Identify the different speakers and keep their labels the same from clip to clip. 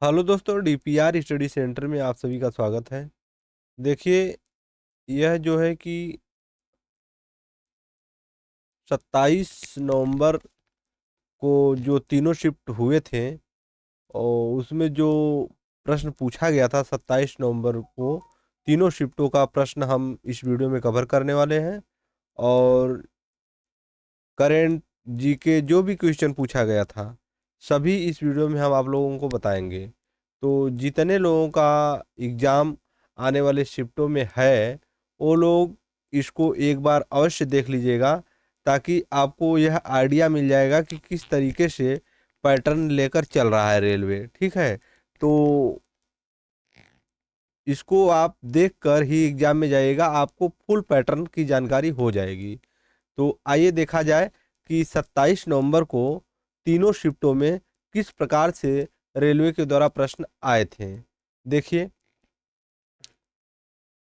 Speaker 1: Hello दोस्तों, DPR study centre में आप सभी का स्वागत है। देखिए, यह जो है कि 27 नवंबर को जो तीनों शिफ्ट हुए थे और उसमें जो प्रश्न पूछा गया था 27 नवंबर को, तीनों शिफ्टों का प्रश्न हम इस वीडियो में कवर करने वाले हैं। और करेंट जीके जो भी क्वेश्चन पूछा गया था सभी इस वीडियो में हम आप लोगों को बताएंगे। तो जितने लोगों का एग्ज़ाम आने वाले शिफ्टों में है वो लोग इसको एक बार अवश्य देख लीजिएगा, ताकि आपको यह आइडिया मिल जाएगा कि किस तरीके से पैटर्न लेकर चल रहा है रेलवे। ठीक है, तो इसको आप देख कर ही एग्जाम में जाइएगा, आपको फुल पैटर्न की जानकारी हो जाएगी। तो आइए देखा जाए कि 27 नवंबर को तीनों शिफ्टों में किस प्रकार से रेलवे के द्वारा प्रश्न आए थे। देखिए,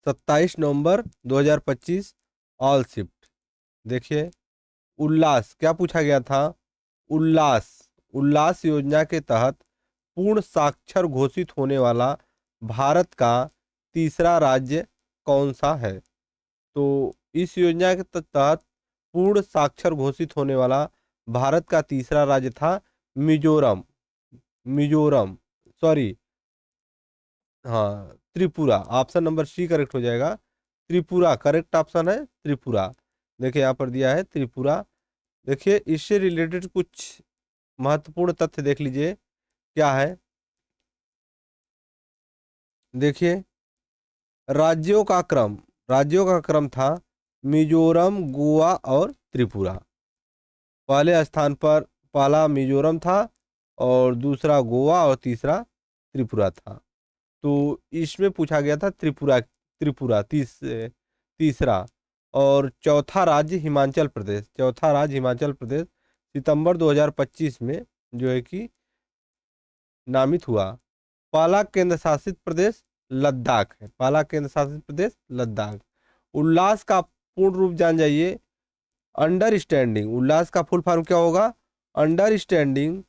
Speaker 1: 27 नवंबर 2025 ऑल शिफ्ट। देखिए, उल्लास क्या पूछा गया था। उल्लास उल्लास योजना के तहत पूर्ण साक्षर घोषित होने वाला भारत का तीसरा राज्य कौन सा है। तो इस योजना के तहत पूर्ण साक्षर घोषित होने वाला भारत का तीसरा राज्य था मिजोरम। मिजोरम, सॉरी, हाँ, Tripura. Option number C correct हो जाएगा। त्रिपुरा करेक्ट ऑप्शन है, त्रिपुरा। देखिए यहाँ पर दिया है त्रिपुरा। देखिए, इससे रिलेटेड कुछ महत्वपूर्ण तथ्य देख लीजिए क्या है। देखिए, राज्यों का क्रम राज्यों का क्रम था मिजोरम, गोवा और त्रिपुरा। पहले स्थान पर पहला मिजोरम था और दूसरा गोवा और तीसरा त्रिपुरा था। तो इसमें पूछा गया था त्रिपुरा त्रिपुरा तीसरा। और चौथा राज्य हिमाचल प्रदेश सितंबर 2025 में जो है कि नामित हुआ। पहला केंद्र शासित प्रदेश लद्दाख है। पहला केंद्र शासित प्रदेश लद्दाख। उल्लास का पूर्ण रूप जान जाइए। अंडरस्टैंडिंग उल्लास का फुल फॉर्म क्या होगा। Understanding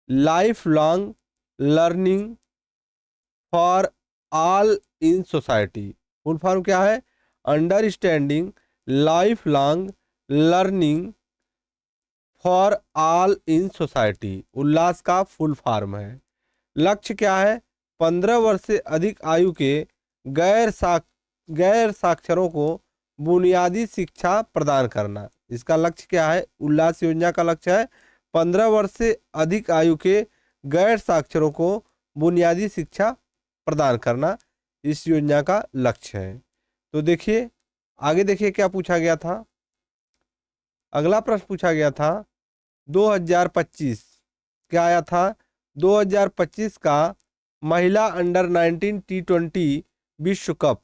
Speaker 1: life long learning for all in society. Full form क्या है। Understanding life long learning for all in society Ullas का फुल फॉर्म है। लक्ष्य क्या है। 15 वर्ष से अधिक आयु के गैर साक गैर साक्षरों को बुनियादी शिक्षा प्रदान करना। इसका लक्ष्य क्या है। उल्लास योजना का लक्ष्य है 15 वर्ष से अधिक आयु के गैर साक्षरों को बुनियादी शिक्षा प्रदान करना इस योजना का लक्ष्य है। तो देखिए, आगे देखिए क्या पूछा गया था। अगला प्रश्न पूछा गया था 2025 क्या आया था। 2025 का महिला अंडर 19 T20 विश्व कप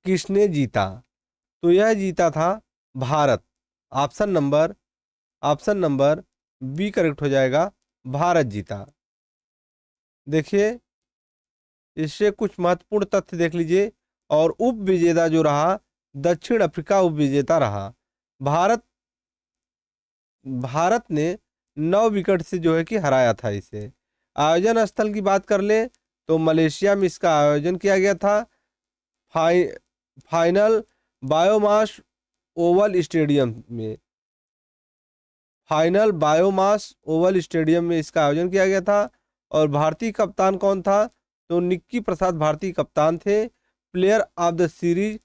Speaker 1: किसने जीता। तो यह जीता था Bharat. Option number option number B correct हो जाएगा, भारत जीता। देखिए, इससे कुछ महत्वपूर्ण तथ्य देख लीजिए। और उप विजेता जो रहा, दक्षिण अफ्रीका उप विजेता रहा। भारत भारत ने 9 विकेट से जो है कि हराया था इसे। आयोजन स्थल की बात कर ले तो मलेशिया में इसका आयोजन किया गया था। फाइ फाइनल बायोमास ओवल स्टेडियम में फाइनल बायोमास ओवल स्टेडियम में इसका आयोजन किया गया था। और भारतीय कप्तान कौन था। तो निक्की प्रसाद भारतीय कप्तान थे। Player of the series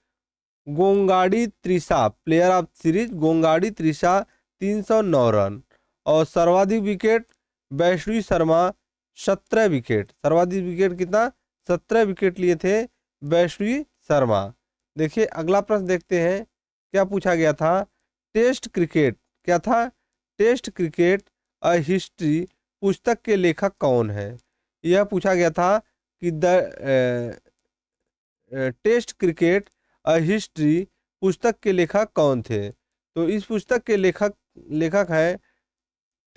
Speaker 1: Gongadi Trisha. Player of series Gongadi Trisha 309 run. और सर्वाधिक विकेट वैष्णवी शर्मा 17 विकेट। सर्वाधिक विकेट कितना, 17 विकेट लिए थे वैष्णवी शर्मा। देखिए, अगला प्रश्न देखते हैं क्या पूछा गया था। टेस्ट क्रिकेट क्या था। टेस्ट क्रिकेट अ हिस्ट्री पुस्तक के लेखक कौन है। यह पूछा गया था कि टेस्ट क्रिकेट अ हिस्ट्री पुस्तक के लेखक कौन थे। तो इस पुस्तक के लेखक लेखक है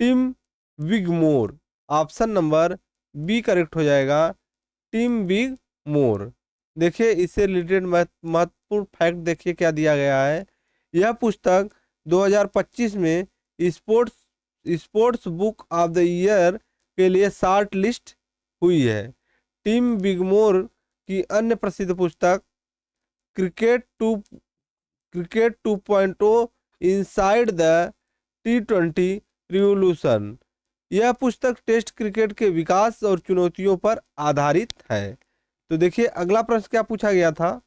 Speaker 1: Tim Wigmore. Option number B correct हो जाएगा, टिम विगमोर। देखिए, इससे रिलेटेड महत्वपूर्ण फैक्ट देखिए क्या दिया गया है। यह पुस्तक 2025 में sports sports book of the year के लिए शॉर्ट लिस्ट हुई है। टिम बिगमोर की अन्य प्रसिद्ध पुस्तक cricket 2.0 inside the T20 revolution, यह पुस्तक टेस्ट क्रिकेट के विकास और चुनौतियों पर आधारित है। तो देखिए अगला प्रश्न क्या पूछा गया था।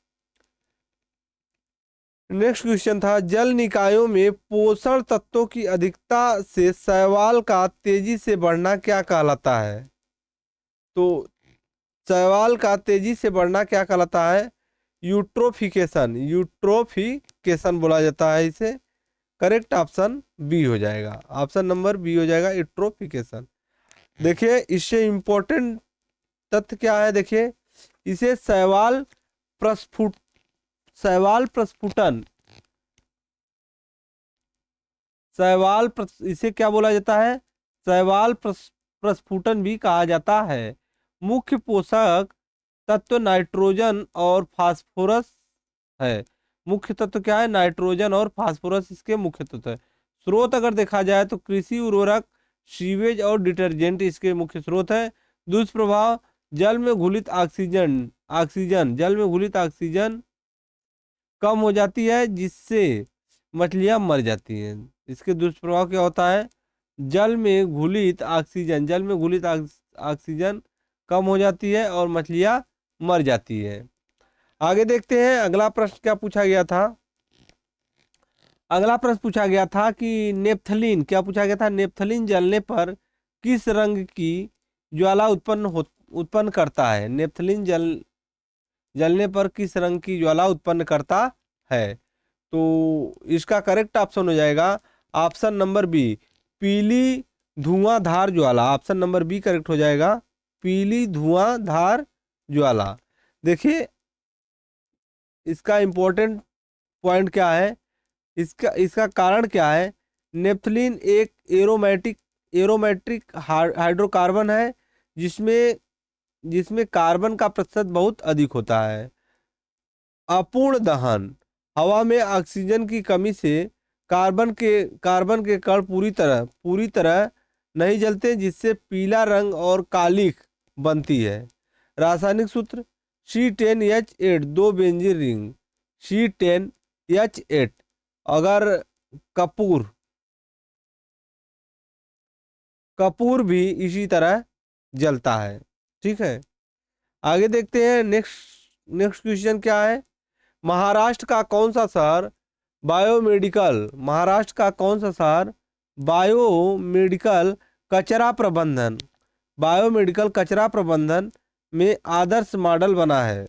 Speaker 1: नेक्स्ट क्वेश्चन था, जल निकायों में पोषण तत्वों की अधिकता से शैवाल का तेजी से बढ़ना क्या कहलाता है। तो शैवाल का तेजी से बढ़ना क्या कहलाता है, यूट्रोफिकेशन, यूट्रोफिकेशन बोला जाता है इसे। करेक्ट ऑप्शन बी हो जाएगा, ऑप्शन नंबर बी हो जाएगा, यूट्रोफिकेशन। देखिए इससे इंपॉर्टेंट तथ्य क्या है, देखिए इसे इसे क्या बोला जाता है, शैवाल प्रस्फुटन भी कहा जाता है। मुख्य पोषक तत्व नाइट्रोजन और फास्फोरस है। मुख्य तत्व क्या है, नाइट्रोजन और फास्फोरस इसके मुख्य तत्व है। स्रोत अगर देखा जाए तो कृषि उर्वरक, सीवेज और डिटर्जेंट इसके मुख्य स्रोत है। दुष्प्रभाव, जल में घुलित ऑक्सीजन कम हो जाती है जिससे मछलियां मर जाती हैं। इसके दुष्प्रभाव क्या होता है, जल में घुलित ऑक्सीजन कम हो जाती है और मछलियां मर जाती है। आगे देखते हैं अगला प्रश्न क्या पूछा गया था। अगला प्रश्न पूछा गया था कि नेप्थलीन, क्या पूछा गया था, नेप्थलीन जलने पर किस रंग की ज्वाला उत्पन्न करता है। नेप्थलीन जलने पर किस रंग की ज्वाला उत्पन्न करता है। तो इसका करेक्ट ऑप्शन हो जाएगा ऑप्शन नंबर बी, पीली धुआंधार ज्वाला। ऑप्शन नंबर बी करेक्ट हो जाएगा, पीली धुआंधार ज्वाला। देखिए इसका इंपॉर्टेंट पॉइंट क्या है, इसका कारण क्या है। नेप्थलीन एक एरोमेट्रिक हाइड्रोकार्बन है जिसमें कार्बन का प्रतिशत बहुत अधिक होता है। अपूर्ण दहन, हवा में ऑक्सीजन की कमी से कार्बन के कण पूरी तरह नहीं जलते जिससे पीला रंग और कालिख बनती है। रासायनिक सूत्र C10H8, 2 बेंजीन रिंग C10H8। अगर कपूर भी इसी तरह जलता है। ठीक है, आगे देखते हैं। नेक्स्ट क्वेश्चन क्या है, महाराष्ट्र का कौन सा शहर बायोमेडिकल कचरा प्रबंधन में आदर्श मॉडल बना है।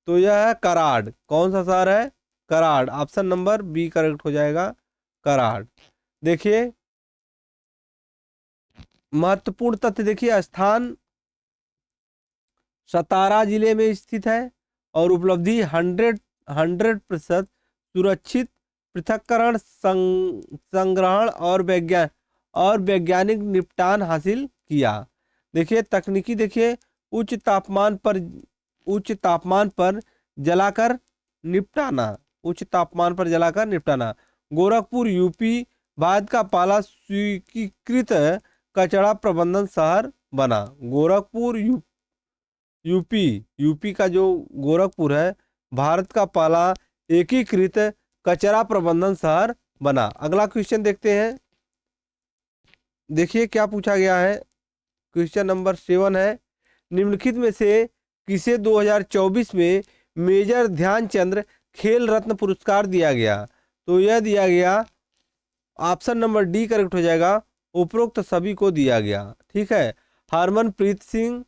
Speaker 1: तो यह है कराड़। कौन सा शहर है, Karad. Option number B correct हो जाएगा, कराड़। देखिए महत्वपूर्ण तथ्य, देखिए स्थान सतारा जिले में स्थित है और उपलब्धि 100% सुरक्षित पृथक्करण, संग्रहण और वैज्ञानिक निपटान हासिल किया। देखिए तकनीकी, देखिए उच्च तापमान पर जलाकर निपटाना। गोरखपुर यूपी भारत का पहला स्वीकृत कचरा प्रबंधन शहर बना। गोरखपुर यूपी का जो गोरखपुर है भारत का पहला एकीकृत कचरा प्रबंधन शहर बना। अगला क्वेश्चन देखते हैं। देखिए क्या पूछा गया है, क्वेश्चन नंबर 7 है, निम्नलिखित में से किसे 2024 में मेजर ध्यानचंद खेल रत्न पुरस्कार दिया गया। तो यह दिया गया, ऑप्शन नंबर डी करेक्ट हो जाएगा, उपरोक्त सभी को दिया गया। ठीक है, हरमनप्रीत सिंह,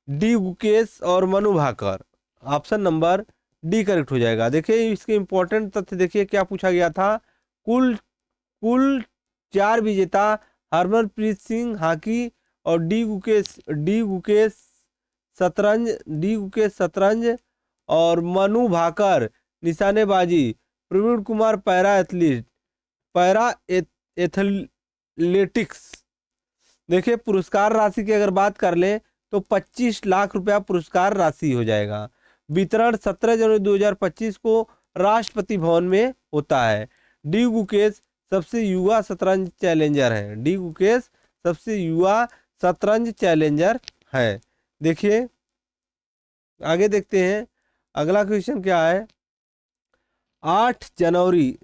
Speaker 1: डी गुकेश और Manu Bhaker. Option number D correct हो जाएगा। देखिए इसके इंपॉर्टेंट तथ्य, देखिए क्या पूछा गया था, कुल 4 विजेता हरमनप्रीत सिंह हॉकी और डी गुकेश शतरंज और मनु भाकर निशानेबाजी, प्रवीण कुमार पैरा एथलेटिक्स। देखिए पुरस्कार राशि की अगर बात कर ले तो 25 लाख रुपया पुरस्कार राशि हो जाएगा। वितरण 17 जनवरी 2025 को राष्ट्रपति भवन में होता है। डी गुकेश सबसे युवा शतरंज चैलेंजर है। डी गुकेश सबसे युवा शतरंज चैलेंजर है। देखिए आगे देखते हैं, अगला क्वेश्चन क्या है। 8 जनवरी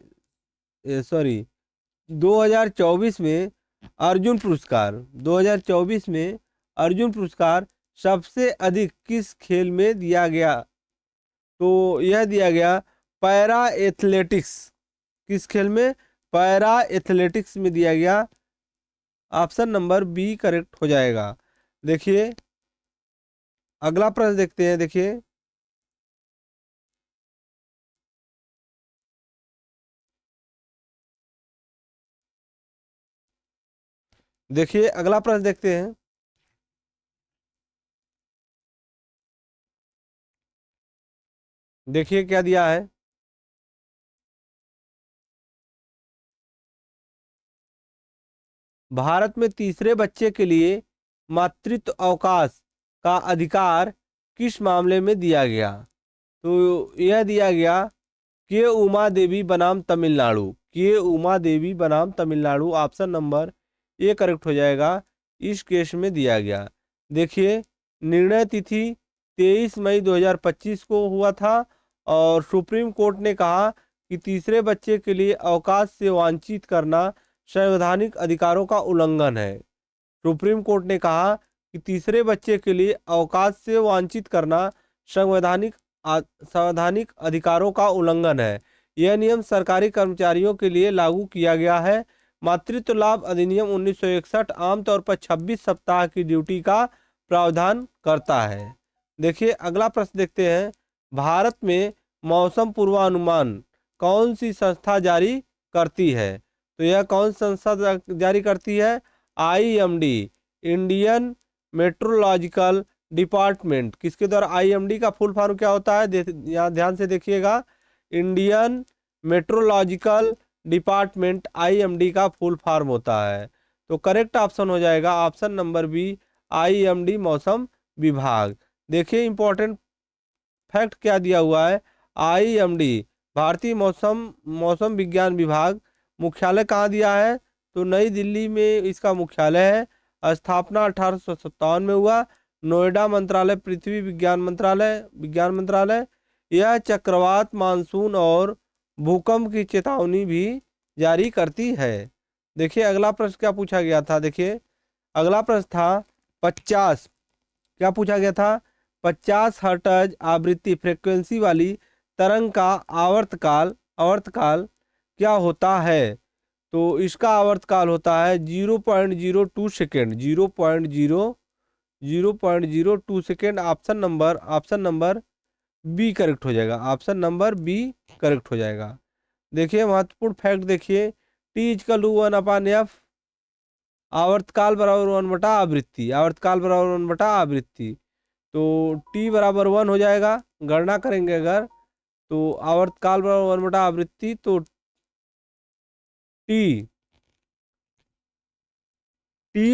Speaker 1: 2024 में अर्जुन पुरस्कार 2024 में अर्जुन पुरस्कार सबसे अधिक किस खेल में दिया गया? तो यह दिया गया पैरा एथलेटिक्स। किस खेल में? पैरा एथलेटिक्स में दिया गया। ऑप्शन नंबर बी करेक्ट हो जाएगा। देखिए अगला प्रश्न देखते हैं। देखिए अगला प्रश्न देखते हैं। देखिए क्या दिया है। भारत में तीसरे बच्चे के लिए मातृत्व अवकाश का अधिकार किस मामले में दिया गया? तो यह दिया गया के उमा देवी बनाम तमिलनाडु। के उमा देवी बनाम Tamil Nadu, option number A correct हो जाएगा। इस केस में दिया गया। देखिए निर्णय तिथि 23 मई 2025 को हुआ था और सुप्रीम कोर्ट ने कहा कि तीसरे बच्चे के लिए अवकाश से वंचित करना संवैधानिक अधिकारों का उल्लंघन है। सुप्रीम कोर्ट ने कहा कि तीसरे बच्चे के लिए अवकाश से वंचित करना संवैधानिक अधिकारों का उल्लंघन है। यह नियम सरकारी कर्मचारियों के लिए लागू किया गया है। मातृत्व लाभ अधिनियम 1961 आमतौर पर 26 सप्ताह की ड्यूटी का प्रावधान करता है। देखिए अगला प्रश्न देखते हैं। भारत में मौसम पूर्वानुमान कौन सी संस्था जारी करती है? तो यह कौन सी संस्था जारी करती है? IMD, Indian meteorological department. किसके द्वारा? IMD का फुल फॉर्म क्या होता है? यहाँ ध्यान से देखिएगा। इंडियन मेट्रोलॉजिकल डिपार्टमेंट IMD का फुल फॉर्म होता है। तो करेक्ट ऑप्शन हो जाएगा ऑप्शन नंबर बी, IMD मौसम विभाग। देखिए इंपॉर्टेंट फैक्ट क्या दिया हुआ है। IMD भारतीय मौसम विज्ञान विभाग मुख्यालय कहाँ दिया है? तो नई दिल्ली में इसका मुख्यालय है। स्थापना 1857 में हुआ। नोएडा मंत्रालय पृथ्वी विज्ञान मंत्रालय। यह चक्रवात, मानसून और भूकंप की चेतावनी भी जारी करती है। देखिए अगला प्रश्न क्या पूछा गया था। देखिए अगला प्रश्न था 50, क्या पूछा गया था? 50 हर्ट्ज आवृत्ति फ्रीक्वेंसी वाली तरंग का आवर्तकाल क्या होता है? तो इसका आवर्तकाल होता है 0.02 second. 0.02 second. Option number B correct हो जाएगा। ऑप्शन नंबर बी करेक्ट हो जाएगा। देखिए महत्वपूर्ण फैक्ट देखिए, टी इजकल टू 1/f, आवर्तकाल बराबर 1/आवृत्ति। तो टी बराबर 1 हो जाएगा। गणना करेंगे अगर तो आवर्तकाल बराबर 1/आवृत्ति, तो टी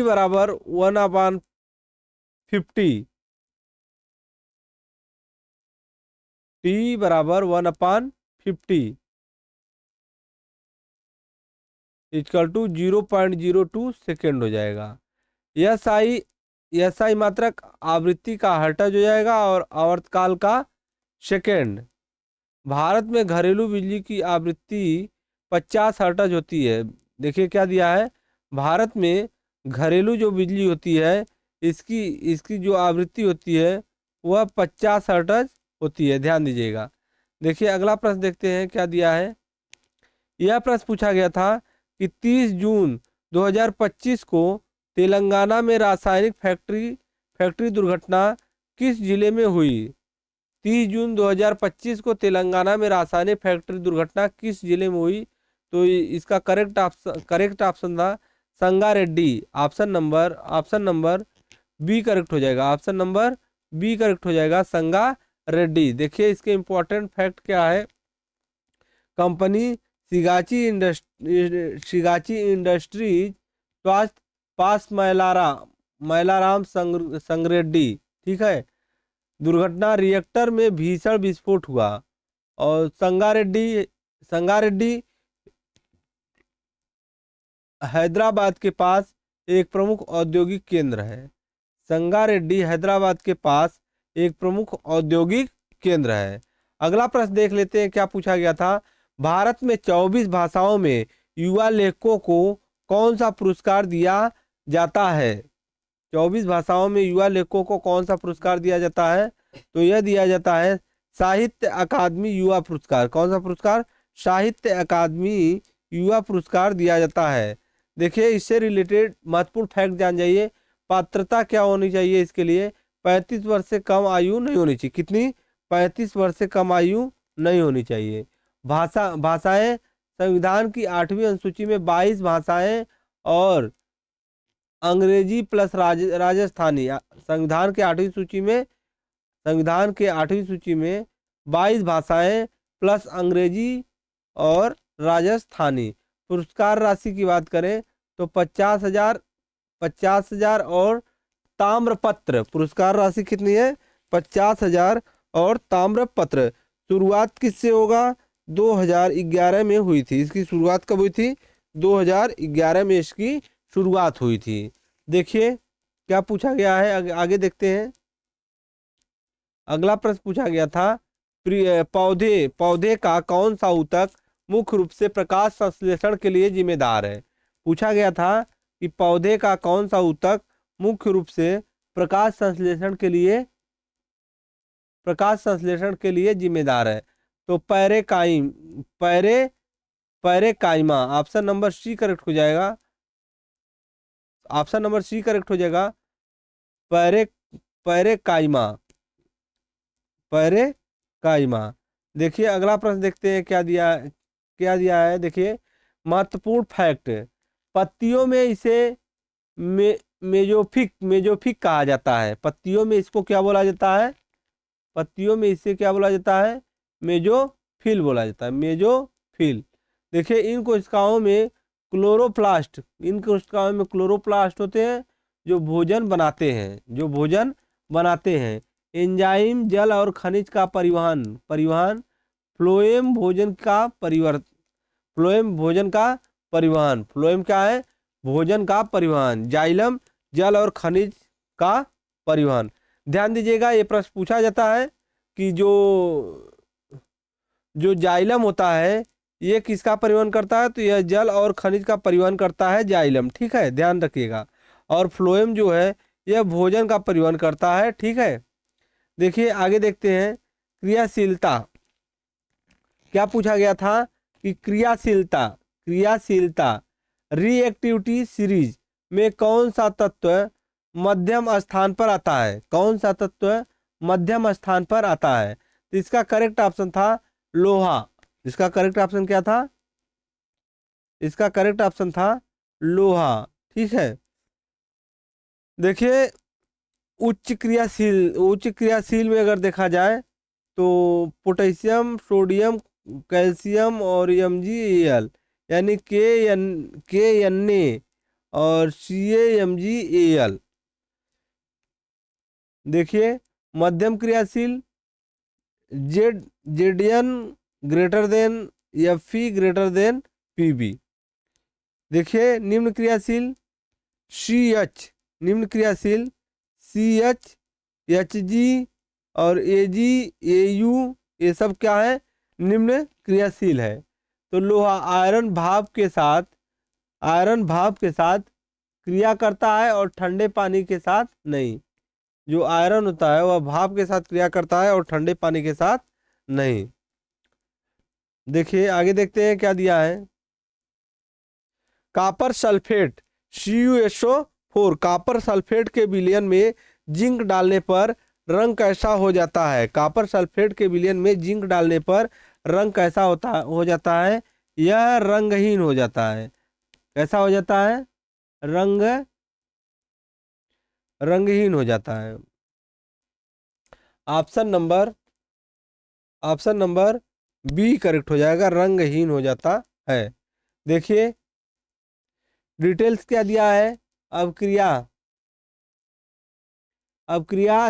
Speaker 1: बराबर 1/50। टी बराबर 1/50 इक्वल टू 0.02 सेकेंड हो जाएगा। SI मात्रक आवृत्ति का हर्ट्ज हो जाएगा और आवर्तकाल का सेकेंड। भारत में घरेलू बिजली की आवृत्ति 50 हर्ट्ज होती है। देखिए क्या दिया है। भारत में घरेलू जो बिजली होती है इसकी जो आवृत्ति होती है वह 50 हर्ट्ज होती है। ध्यान दीजिएगा। देखिए अगला प्रश्न देखते हैं क्या दिया है। यह प्रश्न पूछा गया था कि 30 जून 2025 को तेलंगाना में रासायनिक फैक्ट्री दुर्घटना किस जिले में हुई? 30 जून 2025 को तेलंगाना में रासायनिक फैक्ट्री दुर्घटना किस जिले में हुई? तो इसका करेक्ट ऑप्शन था Sangareddy. Option number B correct हो जाएगा। ऑप्शन नंबर बी करेक्ट हो जाएगा, संगारेड्डी। देखिए इसके इंपॉर्टेंट फैक्ट क्या है। कंपनी शिगाची इंडस्ट्रीज स्वास्थ्य पास मैलाराम संगरेड्डी, ठीक है। दुर्घटना रिएक्टर में भीषण विस्फोट हुआ और संगारेड्डी हैदराबाद के पास एक प्रमुख औद्योगिक केंद्र है? संगारेड्डी हैदराबाद के पास एक प्रमुख औद्योगिक केंद्र है। अगला प्रश्न देख लेते हैं, क्या पूछा गया था। भारत में 24 भाषाओं में युवा लेखकों को कौन सा पुरस्कार दिया जाता है? 24 भाषाओं में युवा लेखकों को कौन सा पुरस्कार दिया जाता है? तो यह दिया जाता है साहित्य अकादमी युवा पुरस्कार। कौन सा पुरस्कार? साहित्य अकादमी युवा पुरस्कार दिया जाता है। देखिए, इससे रिलेटेड महत्वपूर्ण फैक्ट जान जाइए। पात्रता क्या होनी चाहिए इसके लिए? 35 वर्ष से कम आयु नहीं होनी चाहिए। कितनी? 35 वर्ष से कम आयु नहीं होनी चाहिए। भाषाएं संविधान की 8वीं अनुसूची में 22 भाषाएं और अंग्रेजी प्लस राजस्थानी। संविधान के 8वीं सूची में 22 भाषाएं प्लस अंग्रेजी और राजस्थानी। पुरस्कार राशि की बात करें तो 50,000 और ताम्रपत्र। पुरस्कार राशि कितनी है? 50,000 और ताम्रपत्र। शुरुआत किससे होगा? 2011 में हुई थी। इसकी शुरुआत कब हुई थी? 2011 में इसकी शुरुआत हुई थी। देखिए क्या पूछा गया है, आगे देखते हैं। अगला प्रश्न पूछा गया था, पौधे का कौन सा ऊतक मुख्य रूप से प्रकाश संश्लेषण के लिए जिम्मेदार है? पूछा गया था कि पौधे का कौन सा ऊतक मुख्य रूप से प्रकाश संश्लेषण के लिए जिम्मेदार है? तो पैरेकाइमा। ऑप्शन नंबर सी करेक्ट हो जाएगा। ऑप्शन नंबर सी करेक्ट हो जाएगा। पैरेकाइमा। देखिए अगला प्रश्न देखते हैं, क्या दिया है। देखिए महत्वपूर्ण फैक्ट, पत्तियों में इसे मेजोफिक कहा जाता है। पत्तियों में इसको क्या बोला जाता है? पत्तियों में इसे क्या बोला जाता है? मेजोफिल बोला जाता है। मेजोफिल। देखिए इन कोशिकाओं में क्लोरोप्लास्ट होते हैं जो भोजन बनाते हैं। एंजाइम जल और खनिज का परिवहन। फ्लोएम भोजन का परिवहन। जाइलम जल और खनिज का परिवहन। ध्यान दीजिएगा, ये प्रश्न पूछा जाता है कि जो जाइलम होता है ये किसका परिवहन करता है? तो यह जल और खनिज का परिवहन करता है, जाइलम। ठीक है, ध्यान रखिएगा। और फ्लोएम जो है यह भोजन का परिवहन करता है। ठीक है, देखिए आगे देखते हैं। क्रियाशीलता, क्या पूछा गया था कि क्रियाशीलता रिएक्टिविटी सीरीज में कौन सा तत्व मध्यम स्थान पर आता है? कौन सा तत्व मध्यम स्थान पर आता है? तो इसका करेक्ट ऑप्शन था लोहा। इसका करेक्ट ऑप्शन क्या था? इसका करेक्ट ऑप्शन था लोहा। ठीक है, देखिए उच्च क्रियाशील में अगर देखा जाए तो पोटेशियम, सोडियम, कैल्शियम और MgAl यानी KNA और CaMgAl। देखिए मध्यम क्रियाशील Zn greater than Fe greater than Pb। देखिए निम्न क्रियाशील CH, Hg और Ag, Au ये सब क्या है? निम्न क्रियाशील है। तो लोहा आयरन भाप के साथ क्रिया करता है और ठंडे पानी के साथ नहीं। जो आयरन होता है वह भाप के साथ क्रिया करता है और ठंडे पानी के साथ नहीं। देखिए आगे देखते हैं क्या दिया है। Copper sulphate CuSO4। Copper sulphate के विलयन में जिंक डालने पर रंग कैसा हो जाता है? कॉपर सल्फेट के विलयन में जिंक डालने पर रंग कैसा हो जाता है? यह रंगहीन हो जाता है। कैसा हो जाता है? रंगहीन हो जाता है। ऑप्शन नंबर बी करेक्ट हो जाएगा, रंगहीन हो जाता है। देखिए डिटेल्स क्या दिया है। अब क्रिया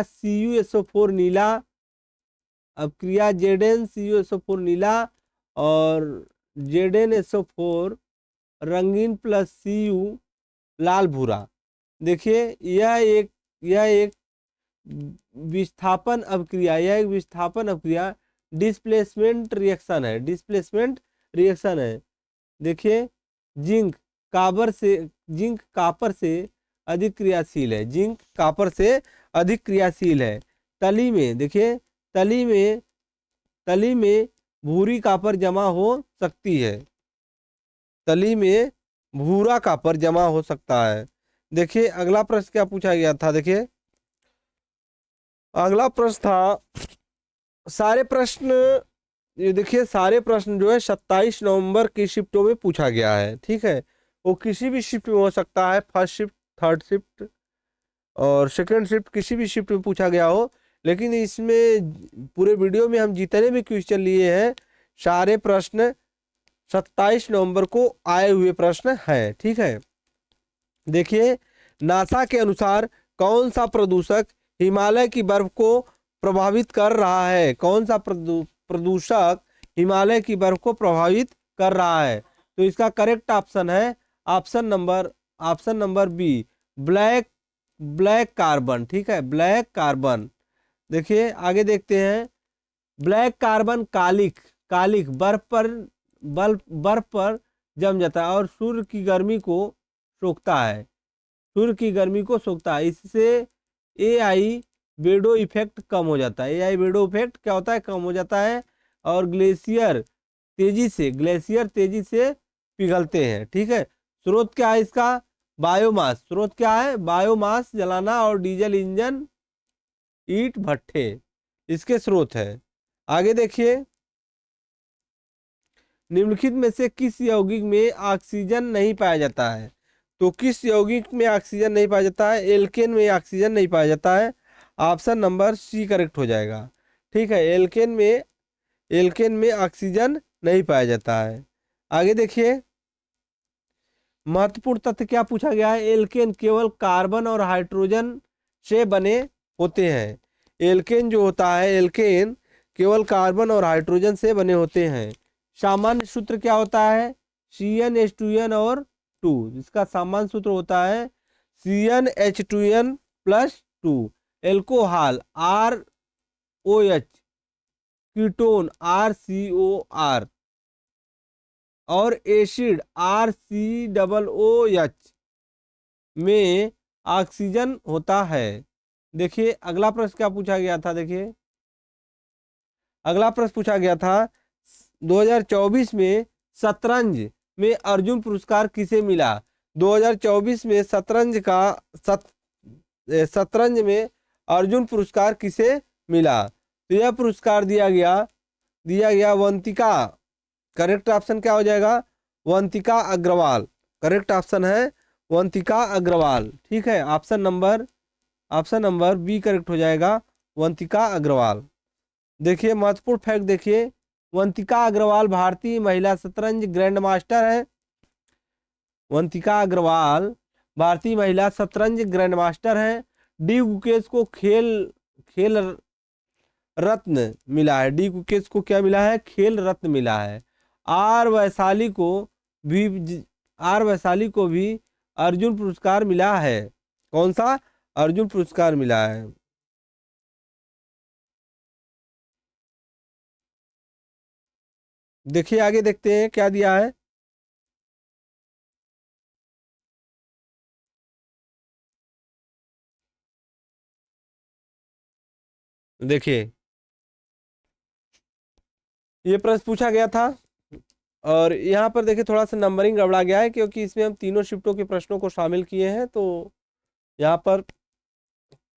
Speaker 1: CuSO4 नीला। अब क्रिया ZnCuSO4 नीला और ZnSO4 रंगीन प्लस Cu लाल भूरा। देखिए यह एक विस्थापन अभिक्रिया, यह एक विस्थापन अभिक्रिया डिस्प्लेसमेंट रिएक्शन है, डिस्प्लेसमेंट रिएक्शन है। देखिए जिंक जिंक कापर से अधिक क्रियाशील है, जिंक कापर से अधिक क्रियाशील है। तली में देखिए तली में भूरी कापर जमा हो सकती है, तली में भूरा कापर जमा हो सकता है। देखिए अगला प्रश्न क्या पूछा गया था। देखिए अगला प्रश्न था, सारे प्रश्न, ये देखिए सारे प्रश्न जो है 27 नवंबर की शिफ्टों में पूछा गया है। ठीक है, वो किसी भी शिफ्ट में हो सकता है, फर्स्ट शिफ्ट, थर्ड शिफ्ट और सेकंड शिफ्ट, किसी भी शिफ्ट में पूछा गया हो। लेकिन इसमें पूरे वीडियो में हम जितने भी क्वेश्चन लिए हैं सारे प्रश्न 27 नवंबर को आए हुए प्रश्न हैं। ठीक है, देखिए नासा के अनुसार कौन सा प्रदूषक हिमालय की बर्फ को प्रभावित कर रहा है, कौन सा प्रदूषक हिमालय की बर्फ को प्रभावित कर रहा है। तो इसका करेक्ट ऑप्शन है option number B, black carbon. ठीक है, ब्लैक कार्बन। देखिए आगे देखते हैं, ब्लैक कार्बन कालिक बर्फ पर जम जाता है और सूर्य की गर्मी को सोखता है, सूर्य की गर्मी को सोखता है। इससे एआई बेडो इफेक्ट कम हो जाता है, एआई बेडो इफेक्ट क्या होता है, कम हो जाता है और ग्लेशियर तेजी से पिघलते हैं। ठीक है, स्रोत क्या है इसका, बायोमास। स्रोत क्या है, बायोमास जलाना और डीजल इंजन, ईंट भट्ठे इसके स्रोत है। आगे देखिए, निम्नलिखित में से किस यौगिक में ऑक्सीजन नहीं पाया जाता है। तो किस यौगिक में ऑक्सीजन नहीं पाया जाता है, एल्केन में ऑक्सीजन नहीं पाया जाता है। ऑप्शन नंबर सी करेक्ट हो जाएगा। ठीक है, एल्केन में ऑक्सीजन नहीं पाया जाता है। आगे देखिए, महत्वपूर्ण तथ्य क्या पूछा गया है, एल्केन केवल कार्बन और हाइड्रोजन से बने होते हैं। एल्केन जो होता है, एल्केन केवल कार्बन और हाइड्रोजन से बने होते हैं। सामान्य सूत्र क्या होता है, CnH2n और 2, जिसका सामान्य सूत्र होता है CnH2n+2। Alcohol ROH, ketone RCOR और एसिड RCOOH में ऑक्सीजन होता है। देखिए अगला प्रश्न क्या पूछा गया था। देखिए अगला प्रश्न पूछा गया था, 2024 में शतरंज में अर्जुन पुरस्कार किसे मिला। 2024 में शतरंज में अर्जुन पुरस्कार किसे मिला। तो यह पुरस्कार दिया गया वंतिका। करेक्ट ऑप्शन क्या हो जाएगा, वंतिका अग्रवाल। करेक्ट ऑप्शन है वंतिका अग्रवाल। ठीक है, ऑप्शन नंबर बी करेक्ट हो जाएगा, वंतिका अग्रवाल। देखिए महत्वपूर्ण फैक्ट, देखिए वंतिका अग्रवाल भारतीय महिला शतरंज ग्रैंड मास्टर है। वंतिका अग्रवाल भारतीय महिला शतरंज ग्रैंड मास्टर है। डी गुकेश को खेल रत्न मिला है, डी गुकेश को क्या मिला है, खेल रत्न मिला है। आर वैशाली को भी अर्जुन पुरस्कार मिला है। कौन सा, अर्जुन पुरस्कार मिला है। देखिए आगे देखते हैं क्या दिया है। देखिए ये प्रश्न पूछा गया था और यहाँ पर देखिए थोड़ा सा नंबरिंग गड़बड़ा गया है, क्योंकि इसमें हम तीनों शिफ्टों के प्रश्नों को शामिल किए हैं, तो यहाँ पर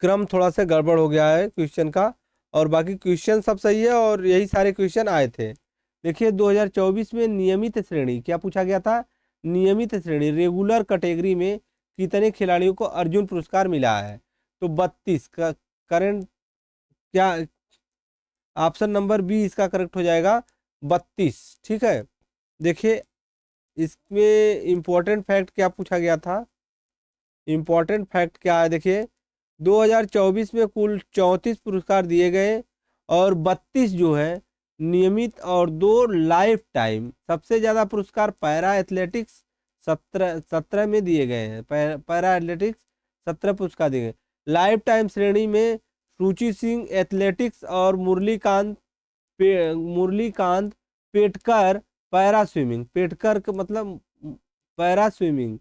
Speaker 1: क्रम थोड़ा सा गड़बड़ हो गया है क्वेश्चन का। और बाकी क्वेश्चन सब सही है और यही सारे क्वेश्चन आए थे। देखिए 2024 में नियमित श्रेणी क्या पूछा गया था, नियमित श्रेणी रेगुलर कैटेगरी में कितने खिलाड़ियों को अर्जुन पुरस्कार मिला है। तो 32 का करंट क्या, ऑप्शन नंबर बी इसका करेक्ट हो जाएगा, 32। ठीक है, देखिए इसमें इम्पोर्टेंट फैक्ट क्या पूछा गया था, इम्पोर्टेंट फैक्ट क्या है। देखिए 2024 में कुल 34 पुरस्कार दिए गए और 32 जो है नियमित और 2 लाइफ टाइम। सबसे ज़्यादा पुरस्कार पैरा एथलेटिक्स 17 में दिए गए हैं। पैरा एथलेटिक्स 17 पुरस्कार दिए गए। लाइफ टाइम श्रेणी में रुचि सिंह एथलेटिक्स और मुरलीकांत पेटकर पैरा स्विमिंग, पेटकर का मतलब पैरा स्विमिंग।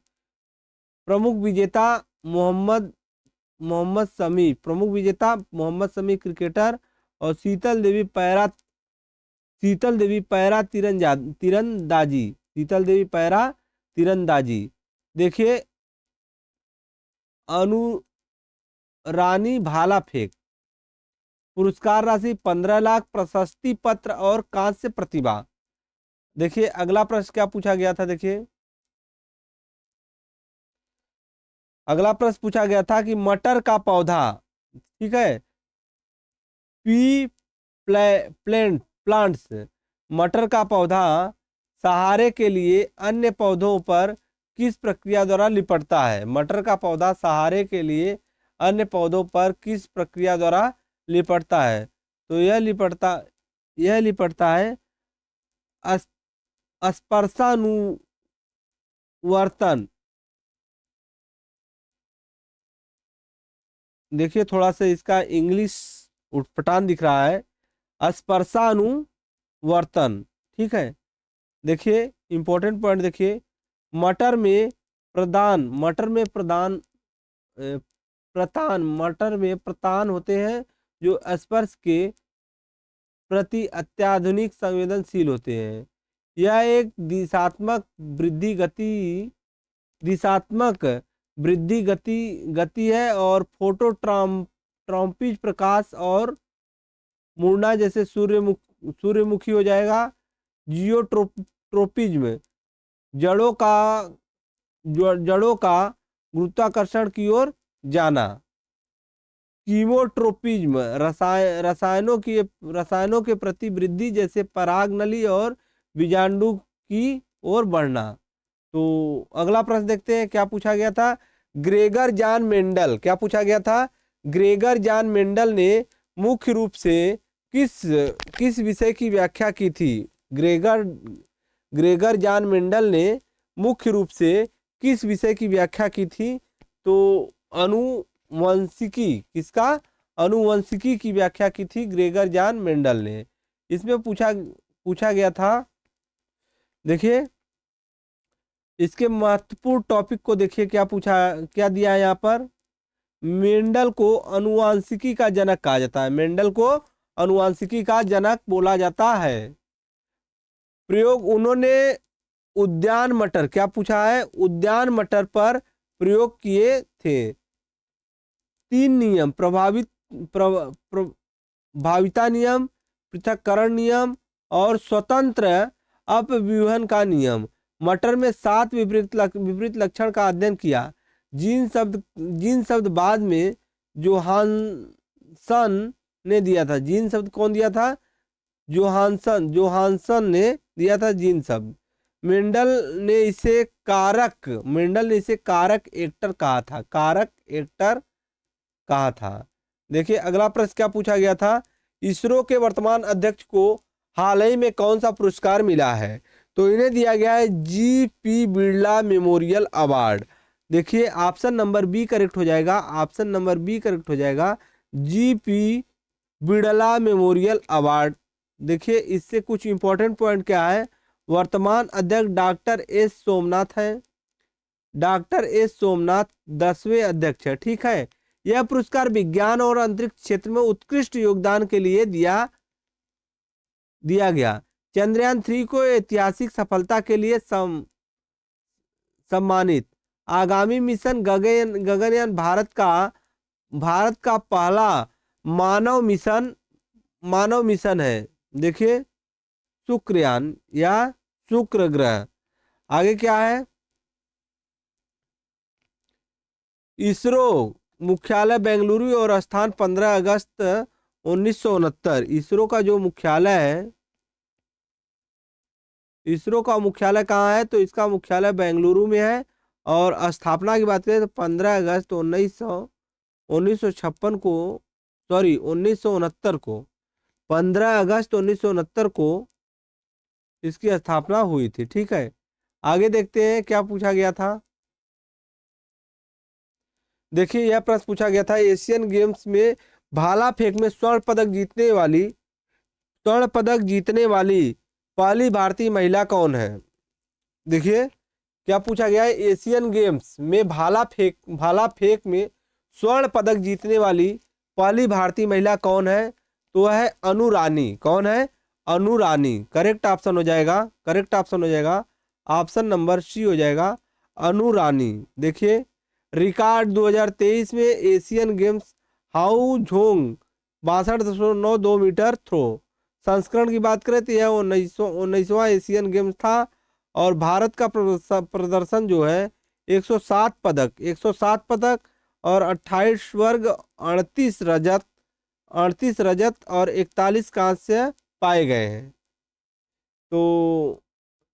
Speaker 1: प्रमुख विजेता मोहम्मद मोहम्मद शमी, प्रमुख विजेता मोहम्मद शमी क्रिकेटर। और शीतल देवी पैरा तीरंदाजी, शीतल देवी पैरा तीरंदाजी। देखिए अनु रानी भाला फेंक, पुरस्कार राशि 15 लाख, प्रशस्ति पत्र और कांस्य प्रतिभा। देखिए अगला प्रश्न क्या पूछा गया था। देखिए अगला प्रश्न पूछा गया था कि मटर का पौधा, ठीक है, पी प्लांट्स, मटर का पौधा सहारे के लिए अन्य पौधों पर किस प्रक्रिया द्वारा लिपटता है। मटर का पौधा सहारे के लिए अन्य पौधों पर किस प्रक्रिया द्वारा लिपटता है। तो यह लिपटता है स्पर्शानुवर्तन। देखिए थोड़ा सा इसका इंग्लिश उटपटांग दिख रहा है, स्पर्शानुवर्तन, ठीक है। देखिए इंपॉर्टेंट पॉइंट देखिए, मटर में प्रदान होते हैं जो स्पर्श के प्रति अत्याधुनिक संवेदनशील होते हैं। यह एक दिशात्मक वृद्धि गति है और फोटो ट्रॉम्पिज प्रकाश और मुड़ना जैसे सूर्यमुखी हो जाएगा। जियोट्रोपिज्म जड़ों का गुरुत्वाकर्षण की ओर जाना। कीमोट्रोपिज्म रसायनों के प्रति वृद्धि जैसे पराग नली और बीजांडु की ओर बढ़ना। तो अगला प्रश्न देखते हैं क्या पूछा गया था। ग्रेगर जान मेंडल, क्या पूछा गया था। ग्रेगर जान मेंडल ने मुख्य रूप से किस विषय की व्याख्या की थी। ग्रेगर जान मेंडल ने मुख्य रूप से किस विषय की व्याख्या की थी। तो अनुवंशिकी की व्याख्या की थी ग्रेगर जान मेंडल ने। इसमें पूछा गया था। देखिए इसके महत्वपूर्ण टॉपिक को देखिए, क्या दिया है यहाँ पर। मेंडल को अनुवांशिकी का जनक कहा जाता है, मेंडल को अनुवांशिकी का जनक बोला जाता है। प्रयोग उन्होंने उद्यान मटर, क्या पूछा है, उद्यान मटर पर प्रयोग किए थे। 3 नियम, प्रभाविता नियम, पृथक्करण नियम और स्वतंत्र अपव्यूहन का नियम। मटर में 7 विपरीत लक्षण का अध्ययन किया। जिन शब्द बाद में जोहानसन ने दिया था। जीन शब्द कौन दिया था, जोहानसन ने दिया था जीन शब्द। मेंडल ने इसे कारक एक्टर कहा था। देखिए अगला प्रश्न क्या पूछा गया था। इसरो के वर्तमान अध्यक्ष को हाल ही में कौन सा पुरस्कार मिला है। तो इन्हें दिया गया है जीपी बिरला मेमोरियल अवार्ड। देखिए ऑप्शन नंबर बी करेक्ट हो जाएगा, जीपी बिरला मेमोरियल अवार्ड। देखिए इससे कुछ इंपॉर्टेंट पॉइंट क्या है। वर्तमान अध्यक्ष डॉक्टर एस सोमनाथ है। डॉक्टर एस सोमनाथ 10वें अध्यक्ष है, ठीक है। यह पुरस्कार विज्ञान और अंतरिक्ष क्षेत्र में उत्कृष्ट योगदान के लिए दिया गया। चंद्रयान 3 को ऐतिहासिक सफलता के लिए सम्मानित। आगामी मिशन गगनयान भारत का पहला मानव मिशन है। देखिए शुक्रयान या शुक्र ग्रह। आगे क्या है। इसरो मुख्यालय बेंगलुरु और स्थान 15 अगस्त 1969। इसरो का जो मुख्यालय है, इसरो का मुख्यालय कहाँ है। तो इसका मुख्यालय बेंगलुरु में है। और स्थापना की बात करें तो 15 अगस्त 1956 को, सॉरी 1969 को, 15 अगस्त 1969 को इसकी स्थापना हुई थी, ठीक है। आगे देखते हैं क्या पूछा गया था। देखिए यह प्रश्न पूछा गया था, एशियन गेम्स में भाला फेंक में स्वर्ण पदक जीतने वाली पहली भारतीय महिला कौन है। देखिए क्या पूछा गया है, एशियन गेम्स में भाला फेंक में स्वर्ण पदक जीतने वाली पहली भारतीय महिला कौन है। तो वह है अनु रानी। कौन है? अनु रानी। करेक्ट ऑप्शन हो जाएगा, करेक्ट ऑप्शन हो जाएगा, ऑप्शन नंबर सी हो जाएगा, अनु रानी। देखिए रिकॉर्ड 2023 में एशियन गेम्स हाउ झोंग 62.92 मीटर थ्रो संस्करण की बात करें तो यह 19वां एशियन गेम्स था और भारत का प्रदर्शन जो है 107 पदक और 28 वर्ग 38 रजत और 41 कांस्य पाए गए हैं। तो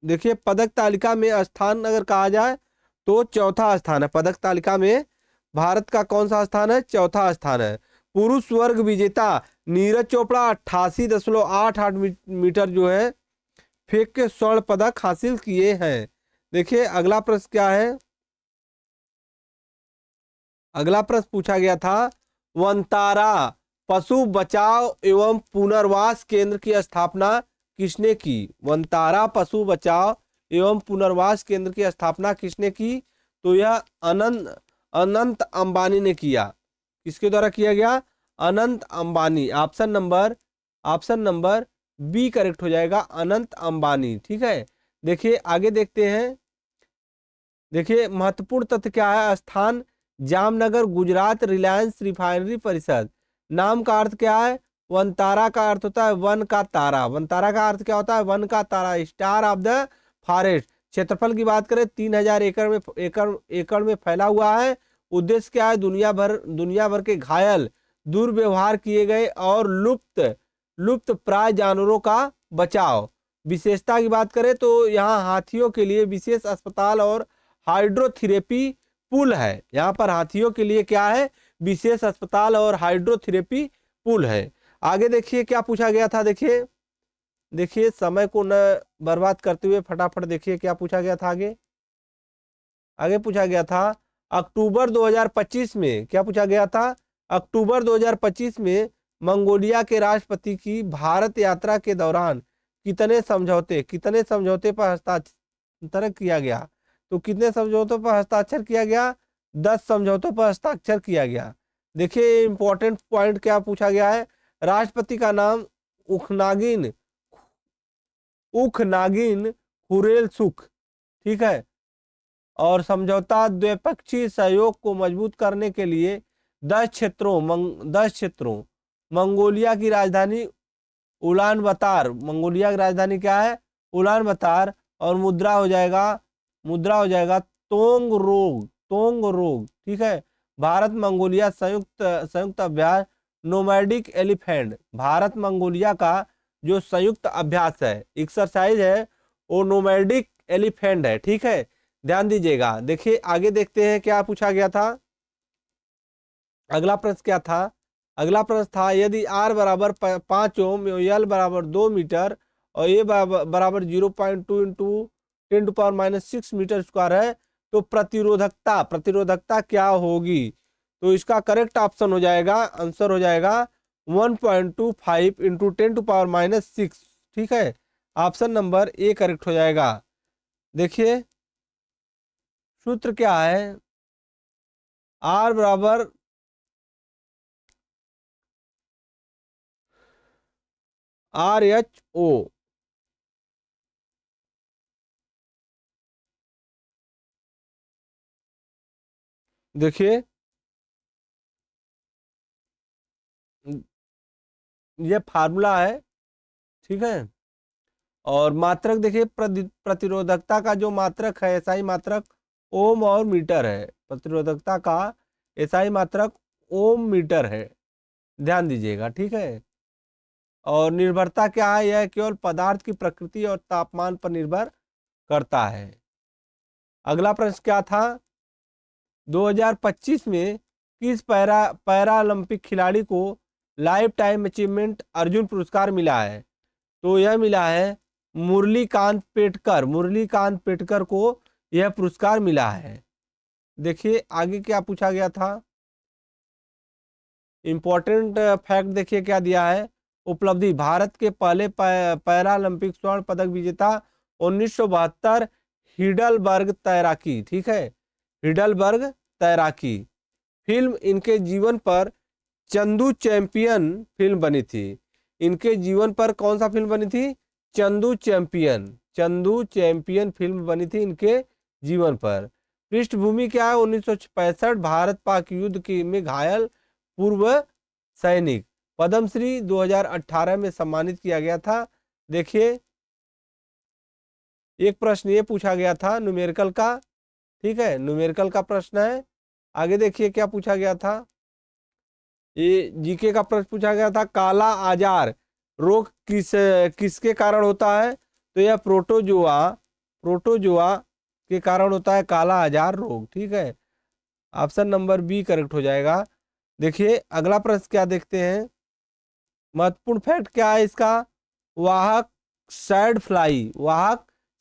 Speaker 1: देखिए पदक तालिका में स्थान अगर कहा जाए तो चौथा स्थान है। पदक तालिका में भारत का कौन सा स्थान है? चौथा स्थान है। पुरुष वर्ग विजेता नीरज चोपड़ा 88.88 मीटर जो है फेंक के स्वर्ण पदक हासिल किए हैं। देखिए अगला प्रश्न क्या है। अगला प्रश्न पूछा गया था, वनतारा पशु बचाव एवं पुनर्वास केंद्र की स्थापना किसने की। वनतारा पशु बचाव एवं पुनर्वास केंद्र की स्थापना किसने की। तो यह अनंत अंबानी ने किया। किसके द्वारा किया गया? Anant Ambani. Option number B correct हो जाएगा, अनंत अंबानी। ठीक है, देखिए आगे देखते हैं। देखिए महत्वपूर्ण तथ्य क्या है। स्थान जामनगर गुजरात, रिलायंस रिफाइनरी परिषद। नाम का अर्थ क्या है? वनतारा का अर्थ होता है वन का तारा। वनतारा का अर्थ क्या होता है? वन का तारा, स्टार ऑफ द फॉरेस्ट। क्षेत्रफल की बात करें 3000 एकड़ में फैला हुआ है। उद्देश्य क्या है? दुनिया भर के घायल, दुर्व्यवहार किए गए और लुप्त प्राय जानवरों का बचाव। विशेषता की बात करें तो यहाँ हाथियों के लिए विशेष अस्पताल और हाइड्रोथेरेपी पुल है। यहाँ पर हाथियों के लिए क्या है? विशेष अस्पताल और हाइड्रोथेरेपी पुल है। आगे देखिए क्या पूछा गया था। देखिए समय को न बर्बाद करते हुए फटाफट देखिए क्या पूछा गया था। आगे पूछा गया था अक्टूबर 2025 में। क्या पूछा गया था? अक्टूबर 2025 में मंगोलिया के राष्ट्रपति की भारत यात्रा के दौरान कितने समझौते पर हस्ताक्षर किया गया। तो कितने समझौतों पर हस्ताक्षर किया गया? 10 समझौतों पर हस्ताक्षर किया गया। देखिए इंपॉर्टेंट पॉइंट क्या पूछा गया है। राष्ट्रपति का नाम उखनागिन खुरेलसुख। ठीक है, और समझौता द्विपक्षीय सहयोग को मजबूत करने के लिए 10 क्षेत्रों मंगोलिया की राजधानी मंगोलिया की राजधानी क्या है? उलान बतार। और मुद्रा हो जाएगा तोंग रोग। ठीक है, भारत मंगोलिया संयुक्त अभ्यास नोमैडिक एलिफेंट। भारत मंगोलिया का जो संयुक्त अभ्यास है, एक्सरसाइज है, वो नोमैडिक एलिफेंट है। ठीक है, ध्यान दीजिएगा। देखिए आगे देखते हैं क्या पूछा गया था। अगला प्रश्न क्या था? अगला प्रश्न था, यदि R बराबर 5 ओम, L बराबर 2 मीटर और A बराबर 0.2 इंटू 10⁻⁻6 मीटर स्क्वायर है तो प्रतिरोधकता क्या होगी। तो इसका करेक्ट ऑप्शन हो जाएगा, आंसर हो जाएगा 1.25 इंटू 10⁻⁻6। ठीक है, ऑप्शन नंबर ए करेक्ट हो जाएगा। देखिए सूत्र क्या है, R बराबर RH O। देखिए ये फार्मूला है। ठीक है, और मात्रक देखिए प्रतिरोधकता का जो मात्रक है, एसआई मात्रक ओम और मीटर है। प्रतिरोधकता का एसआई मात्रक ओम मीटर है, ध्यान दीजिएगा। ठीक है, और निर्भरता क्या है? यह केवल पदार्थ की प्रकृति और तापमान पर निर्भर करता है। अगला प्रश्न क्या था? 2025 में किस पैरालंपिक खिलाड़ी को लाइफ टाइम अचीवमेंट अर्जुन पुरस्कार मिला है। तो यह मिला है मुरलीकांत पेटकर को यह पुरस्कार मिला है। देखिए आगे क्या पूछा गया था, इंपॉर्टेंट फैक्ट देखिए क्या दिया है। उपलब्धि, भारत के पहले पैरालंपिक स्वर्ण पदक विजेता 1972 हिडलबर्ग तैराकी, ठीक है, हिडलबर्ग तैराकी। फिल्म इनके जीवन पर चंदू चैंपियन फिल्म बनी थी। इनके जीवन पर कौन सा फिल्म बनी थी? चंदू चैंपियन फिल्म बनी थी इनके जीवन पर। पृष्ठभूमि क्या है? 1965 भारत पाक युद्ध की में घायल पूर्व सैनिक। पद्मश्री 2018 में सम्मानित किया गया था। देखिए एक प्रश्न ये पूछा गया था न्यूमेरिकल का, ठीक है, न्यूमेरिकल का प्रश्न है। आगे देखिए क्या पूछा गया था, ये जीके का प्रश्न पूछा गया था, काला आजार रोग किसके कारण होता है? तो यह प्रोटोजोआ के कारण होता है काला आजार रोग, ठीक है, ऑप्शन नंबर बी करेक्ट हो जाएगा। देखिए अगला प्रश्न क्या देखते हैं, महत्वपूर्ण फैक्ट क्या है इसका, वाहक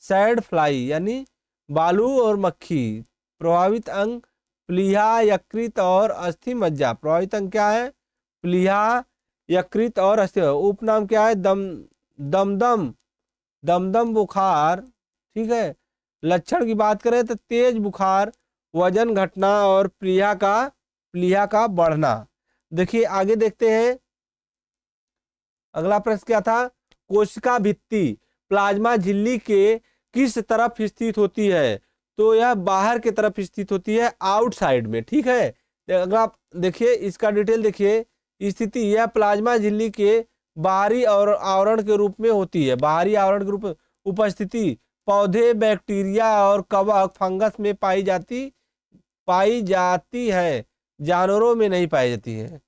Speaker 1: सैड फ्लाई यानी बालू और मक्खी। प्रभावित अंग प्लीहा, यकृत और अस्थि मज्जा। प्रभावित अंग क्या है? प्लीहा, यकृत और अस्थि। उपनाम क्या है? दमदम बुखार, ठीक है। लक्षण की बात करें तो तेज बुखार, वजन घटना और प्लीहा का बढ़ना। देखिए आगे देखते हैं अगला प्रश्न क्या था, कोशिका भित्ति प्लाज्मा झिल्ली के किस तरफ स्थित होती है? तो यह बाहर की तरफ स्थित होती है, आउटसाइड में, ठीक है। अगला देखिए इसका डिटेल देखिए, स्थिति यह प्लाज्मा झिल्ली के बाहरी और आवरण के रूप में होती है, बाहरी आवरण के रूप में। उपस्थिति पौधे, बैक्टीरिया और कवक, फंगस में पाई जाती है, जानवरों में नहीं पाई जाती है।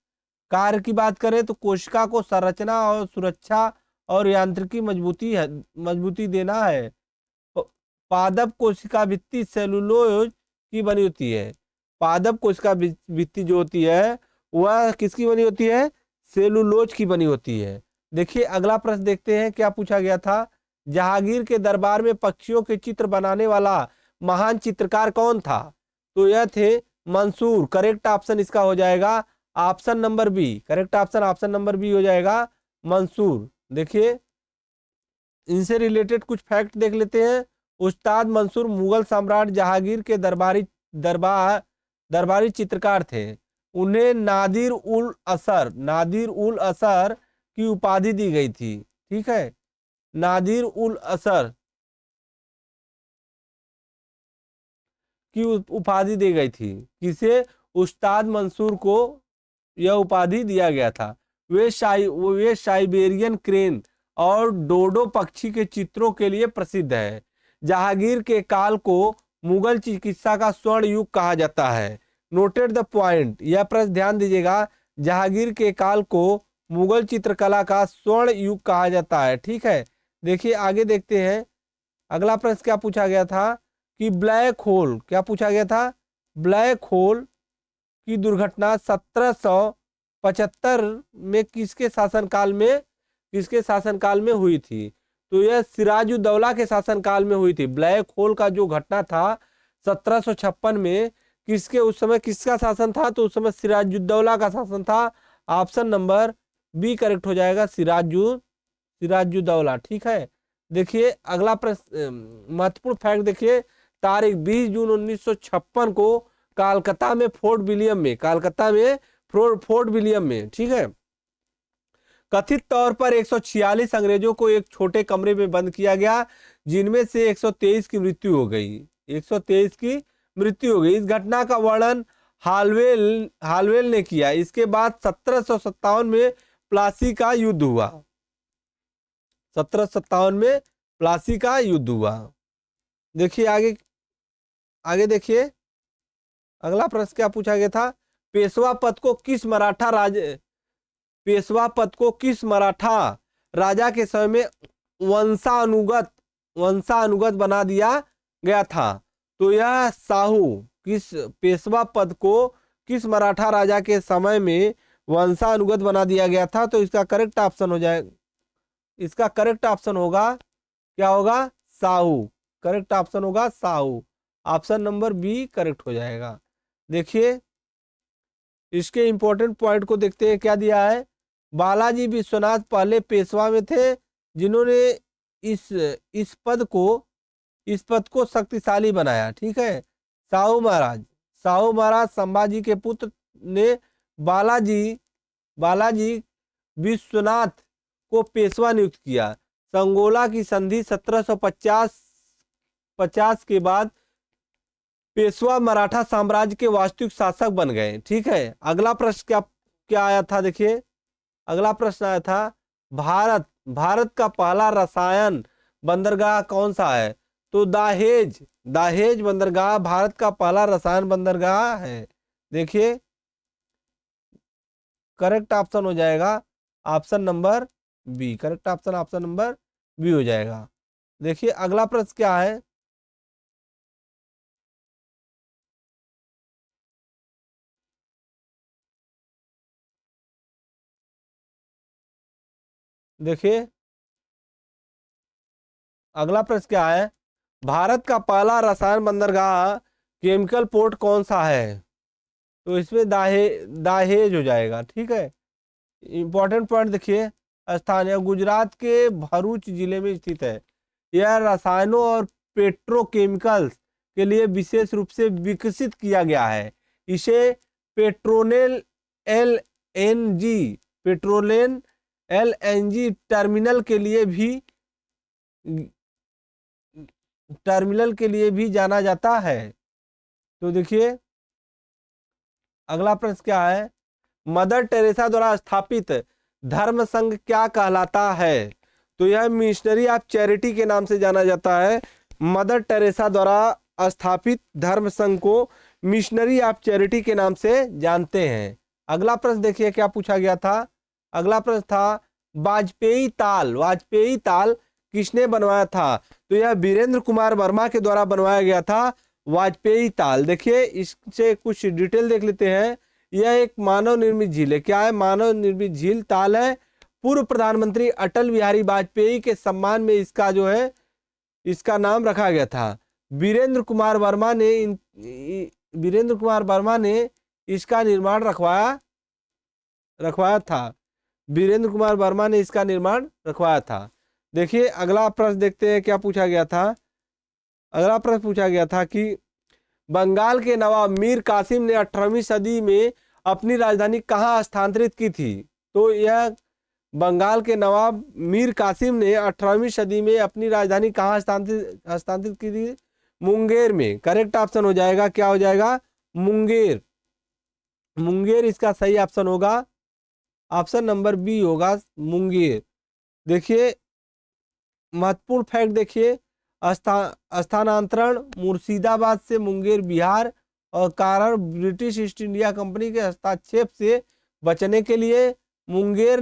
Speaker 1: कार्य की बात करें तो कोशिका को संरचना और सुरक्षा और यांत्रिकी मजबूती देना है। पादप कोशिका भित्ति सेलुलोज की बनी होती है। पादप कोशिका भित्ति जो होती है वह किसकी बनी होती है? सेलुलोज की बनी होती है। देखिए अगला प्रश्न देखते हैं क्या पूछा गया था, जहांगीर के दरबार में पक्षियों के चित्र बनाने वाला महान चित्रकार कौन था? तो यह थे मंसूर। करेक्ट ऑप्शन इसका हो जाएगा option number B, correct option number B हो जाएगा मंसूर। देखिए इनसे रिलेटेड कुछ फैक्ट देख लेते हैं। उस्ताद मंसूर मुगल सम्राट जहांगीर के दरबारी चित्रकार थे। उन्हें नादिर उल असर की उपाधि दी गई थी, ठीक है, नादिर उल असर की उपाधि दी गई थी। किसे? उस्ताद मंसूर को यह उपाधि दिया गया था। वे साइबेरियन क्रेन और डोडो पक्षी के चित्रों के लिए प्रसिद्ध है। जहांगीर के काल को मुगल चिकित्सा का स्वर्ण युग कहा जाता है। नोटेड द पॉइंट, यह प्रश्न ध्यान दीजिएगा, जहांगीर के काल को मुगल चित्रकला का स्वर्ण युग कहा जाता है, ठीक है। देखिए आगे देखते हैं अगला प्रश्न क्या पूछा गया था कि ब्लैक होल, क्या पूछा गया था, ब्लैक होल की दुर्घटना 1775 में किसके शासनकाल में हुई थी? तो यह सिराजुद्दौला के शासनकाल में हुई थी। ब्लैक होल का जो घटना था 1756 में, उस समय किसका शासन था? तो उस समय सिराजुद्दौला का शासन था। ऑप्शन नंबर बी करेक्ट हो जाएगा, सिराजुद्दौला, ठीक है। देखिए अगला प्रश्न महत्वपूर्ण फैक्ट देखिए, तारीख 20 जून 1956 को कलकत्ता में फोर्ट विलियम में, ठीक है, कथित तौर पर 146 अंग्रेजों को एक छोटे कमरे में बंद किया गया, जिनमें से 123 की मृत्यु हो गई। 123 की मृत्यु हो गई। इस घटना का वर्णन हालवेल ने किया। इसके बाद 1757 में प्लासी का युद्ध हुआ। 1757 में प्लासी का युद्ध हुआ। देखिए आगे देखिए अगला प्रश्न क्या पूछा गया था, पेशवा पद को किस मराठा राजा के समय में वंशानुगत बना दिया गया था? तो यह पेशवा पद को किस मराठा राजा के समय में वंशानुगत बना दिया गया था? तो इसका करेक्ट ऑप्शन होगा क्या होगा, साहू। करेक्ट ऑप्शन होगा Sahu. Option number B correct हो जाएगा। देखिए इसके इंपॉर्टेंट पॉइंट को देखते हैं, क्या दिया है। बालाजी विश्वनाथ पहले पेशवा में थे जिन्होंने इस इस पद को इस पद को शक्तिशाली बनाया। ठीक है, साहू महाराज संभाजी के पुत्र ने बालाजी बालाजी विश्वनाथ को पेशवा नियुक्त किया। संगोला की संधि 1750 के बाद पेशवा मराठा साम्राज्य के वास्तविक शासक बन गए। ठीक है, अगला प्रश्न क्या क्या आया था, देखिए अगला प्रश्न आया था, भारत का पहला रसायन बंदरगाह कौन सा है। तो दाहेज बंदरगाह भारत का पहला रसायन बंदरगाह है। देखिए करेक्ट ऑप्शन हो जाएगा option number B. Correct option number B हो जाएगा। देखिए अगला प्रश्न क्या है, देखिए अगला प्रश्न क्या है, भारत का पहला रसायन बंदरगाह केमिकल पोर्ट कौन सा है। तो इसमें दाहेज हो जाएगा। ठीक है, इंपॉर्टेंट पॉइंट देखिए, स्थान यह गुजरात के भरूच जिले में स्थित है। यह रसायनों और पेट्रोकेमिकल्स के लिए विशेष रूप से विकसित किया गया है। इसे पेट्रोनेल पेट्रोलेन एलएनजी टर्मिनल के लिए भी जाना जाता है। तो देखिए अगला प्रश्न क्या है, मदर टेरेसा द्वारा स्थापित धर्म संघ क्या कहलाता है। तो यह मिशनरी ऑफ चैरिटी के नाम से जाना जाता है। मदर टेरेसा द्वारा स्थापित धर्म संघ को मिशनरी ऑफ चैरिटी के नाम से जानते हैं। अगला प्रश्न देखिए क्या पूछा गया था। अगला प्रश्न था वाजपेयी ताल किसने बनवाया था। तो यह वीरेंद्र कुमार वर्मा के द्वारा बनवाया गया था वाजपेयी ताल। देखिए इससे कुछ डिटेल देख लेते हैं। यह एक मानव निर्मित झील है। क्या है, मानव निर्मित झील ताल है। पूर्व प्रधानमंत्री अटल बिहारी वाजपेयी के सम्मान में इसका जो है इसका नाम रखा गया था। वीरेंद्र कुमार वर्मा ने इसका निर्माण रखवाया था। वीरेंद्र कुमार वर्मा ने इसका निर्माण रखवाया था। देखिए अगला प्रश्न देखते हैं क्या पूछा गया था। अगला प्रश्न पूछा गया था कि बंगाल के नवाब मीर कासिम ने 18वीं सदी में अपनी राजधानी कहाँ स्थानांतरित की थी। तो यह बंगाल के नवाब मीर कासिम ने 18वीं सदी में अपनी राजधानी कहाँ हस्तांतरित की थी, मुंगेर में। करेक्ट ऑप्शन हो जाएगा, क्या हो जाएगा, मुंगेर इसका सही ऑप्शन होगा। ऑप्शन नंबर बी होगा मुंगेर। देखिए महत्वपूर्ण फैक्ट देखिए, स्थानांतरण मुर्शिदाबाद से मुंगेर बिहार और कारण ब्रिटिश ईस्ट इंडिया कंपनी के हस्तक्षेप से बचने के लिए मुंगेर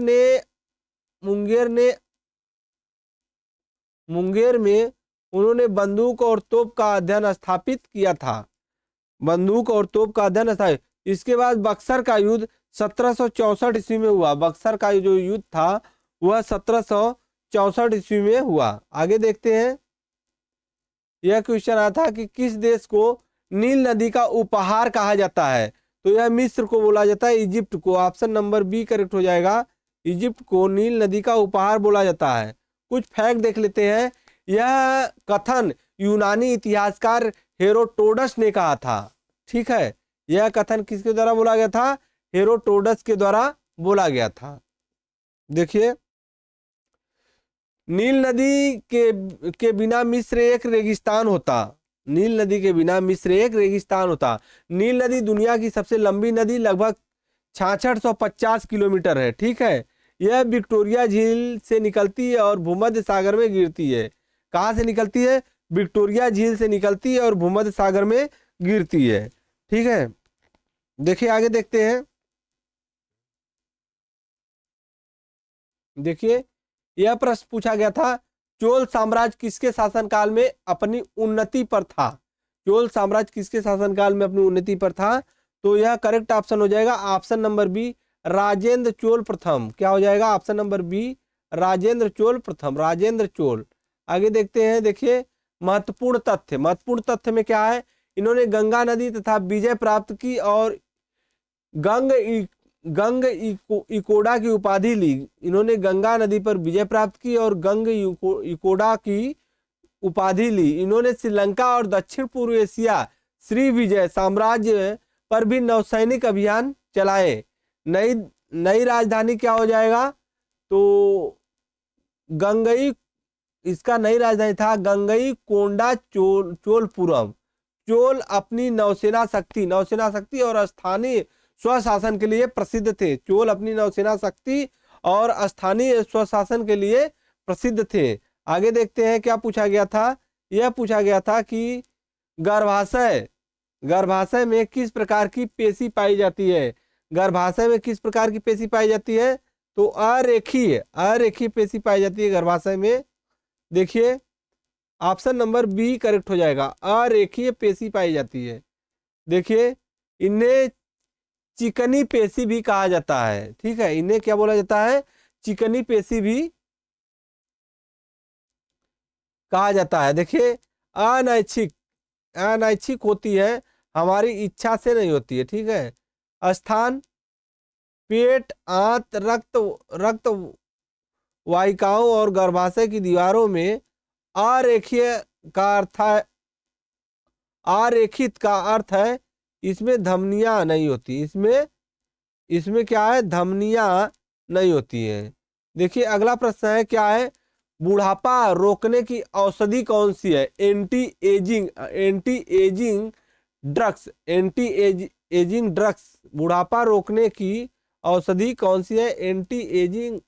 Speaker 1: में उन्होंने बंदूक और तोप का अध्ययन स्थापित किया था। इसके बाद बक्सर का युद्ध 1764 ईस्वी में हुआ। बक्सर का जो युद्ध था वह 1764 ईस्वी में हुआ। आगे देखते हैं, यह क्वेश्चन आया था कि किस देश को नील नदी का उपहार कहा जाता है। तो यह मिस्र को बोला जाता है, इजिप्ट को। ऑप्शन नंबर बी करेक्ट हो जाएगा, इजिप्ट को नील नदी का उपहार बोला जाता है। कुछ फैक्ट देख लेते हैं। यह कथन यूनानी इतिहासकार हेरोडोटस ने कहा था। ठीक है, यह कथन किसके द्वारा बोला गया था, हेरोडोटस के द्वारा बोला गया था। देखिए नील नदी के बिना मिस्र एक रेगिस्तान होता। नील नदी के बिना मिस्र एक रेगिस्तान होता। नील नदी दुनिया की सबसे लंबी नदी लगभग 6650 किलोमीटर है। ठीक है, यह विक्टोरिया झील से निकलती है और भूमध्य सागर में गिरती है। कहाँ से निकलती है, विक्टोरिया झील से निकलती है और भूमध्य सागर में गिरती है। ठीक है, देखिए आगे देखते हैं। देखिए यह प्रश्न पूछा गया था, चोल साम्राज्य किसके शासनकाल में अपनी उन्नति पर था। चोल साम्राज्य किसके शासनकाल में अपनी उन्नति पर था। तो यह करेक्ट ऑप्शन हो जाएगा option number B, Rajendra Chola प्रथम। क्या हो जाएगा, option number B, Rajendra Chola प्रथम। राजेंद्र चोल आगे देखते हैं, देखिए महत्वपूर्ण तथ्य में क्या है, इन्होंने गंगा नदी तथा विजय प्राप्त की और इकोड़ा की उपाधि ली। इन्होंने गंगा नदी पर विजय प्राप्त की और इकोड़ा की उपाधि ली। इन्होंने श्रीलंका और दक्षिण पूर्व एशिया श्री विजय साम्राज्य पर भी नौसैनिक अभियान चलाए। नई नई राजधानी क्या हो जाएगा, तो गंगई, इसका नई राजधानी था गंगई कोंडा चोलपुरम। चोल अपनी नौसेना शक्ति और स्थानीय स्वशासन के लिए प्रसिद्ध थे। चोल अपनी नौसेना शक्ति और स्थानीय स्वशासन के लिए प्रसिद्ध थे। आगे देखते हैं क्या पूछा गया था, यह पूछा गया था कि गर्भाशय में किस प्रकार की पेशी पाई जाती है। गर्भाशय में किस प्रकार की पेशी पाई जाती है, तो अरेखीय पेशी पाई जाती है गर्भाशय में। देखिए ऑप्शन नंबर बी करेक्ट हो जाएगा, अरेखीय पेशी पाई जाती है। देखिए इन्हें चिकनी पेशी भी कहा जाता है, ठीक है, इन्हें क्या बोला जाता है, चिकनी पेशी भी कहा जाता है। देखिए अनैच्छिक होती है, हमारी इच्छा से नहीं होती है, ठीक है। स्थान पेट, आंत, रक्त वाहिकाओं और गर्भाशय की दीवारों में अरेखीय का अर्थ है, अरेखित का अर्थ है इसमें धमनियां नहीं होती, इसमें क्या है, धमनियां नहीं होती है। देखिए अगला प्रश्न है क्या है, बुढ़ापा रोकने की औषधि कौन सी है। एंटी एजिंग ड्रग्स, बुढ़ापा रोकने की औषधि कौन सी है, एंटी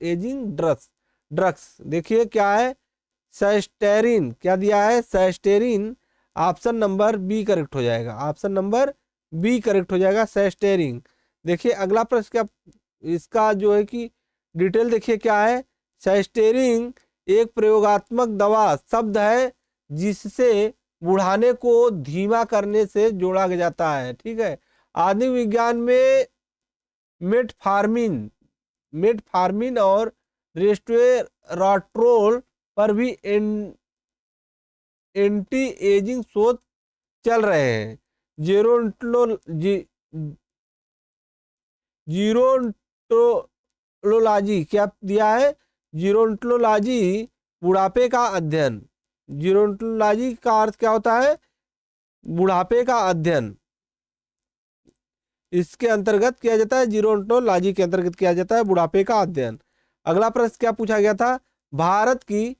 Speaker 1: एजिंग ड्रग्स। देखिए क्या है, सेस्टेरिन, क्या दिया है, सेस्टेरिन। ऑप्शन नंबर बी करेक्ट हो जाएगा, ऑप्शन नंबर बी करेक्ट हो जाएगा, सेस्टेरिन। देखिए अगला प्रश्न क्या, इसका जो है कि डिटेल देखिए क्या है, सेस्टेरिन एक प्रयोगात्मक दवा शब्द है जिससे बुढ़ाने को धीमा करने से जोड़ा जाता है, ठीक है। आधुनिक विज्ञान में मेटफार्मिन और रेस्वेराट्रोल पर भी एंटी एजिंग शोध चल रहे हैं। जीरोंटोलॉजी क्या दिया है, जीरोंटोलॉजी बुढ़ापे का अध्ययन। जीरोंटोलॉजी का अर्थ क्या होता है, बुढ़ापे का अध्ययन, इसके अंतर्गत किया जाता है, जीरोंटोलॉजी के अंतर्गत किया जाता है बुढ़ापे का अध्ययन। अगला प्रश्न क्या पूछा गया था, भारत की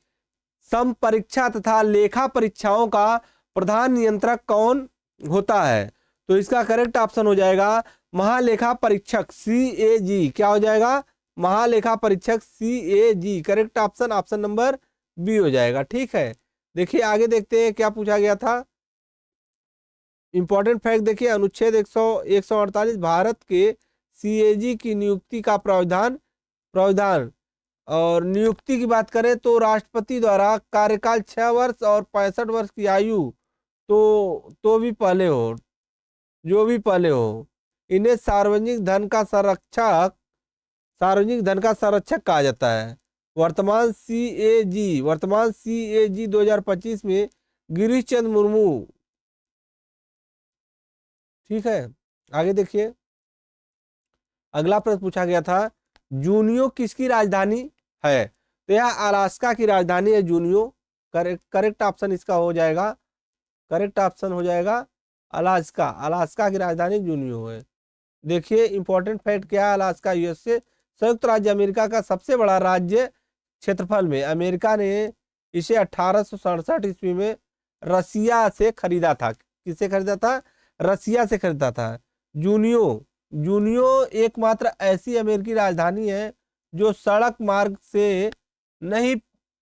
Speaker 1: सम परीक्षा तथा लेखा परीक्षाओं का प्रधान नियंत्रक कौन होता है, तो इसका करेक्ट ऑप्शन हो जाएगा महालेखा परीक्षक, CAG। क्या हो जाएगा, महालेखा परीक्षक, CAG। Correct option option number B हो जाएगा, ठीक है। देखिए आगे देखते हैं क्या पूछा गया था, इंपॉर्टेंट फैक्ट देखिए, अनुच्छेद 148 भारत के CAG की नियुक्ति का प्रावधान और नियुक्ति की बात करें तो राष्ट्रपति द्वारा कार्यकाल 6 वर्ष और 65 वर्ष की आयु तो भी पहले हो, जो भी पहले हो। इन्हें सार्वजनिक धन का संरक्षक कहा जाता है। वर्तमान CAG 2025 में गिरीश चंद्र मुर्मू, ठीक है। आगे देखिए अगला प्रश्न पूछा गया था, जूनियो किसकी राजधानी है, तो यह अलास्का की राजधानी है जूनियो। करेक्ट ऑप्शन इसका हो जाएगा, करेक्ट ऑप्शन हो जाएगा अलास्का की राजधानी जूनियो है। देखिए इंपॉर्टेंट फैक्ट क्या है, अलास्का USA संयुक्त राज्य अमेरिका का सबसे बड़ा राज्य क्षेत्रफल में। अमेरिका ने इसे 1867 ईस्वी में रसिया से खरीदा था। किससे खरीदा था, रसिया से खरीदा था। जूनियो एकमात्र ऐसी अमेरिकी राजधानी है जो सड़क मार्ग से नहीं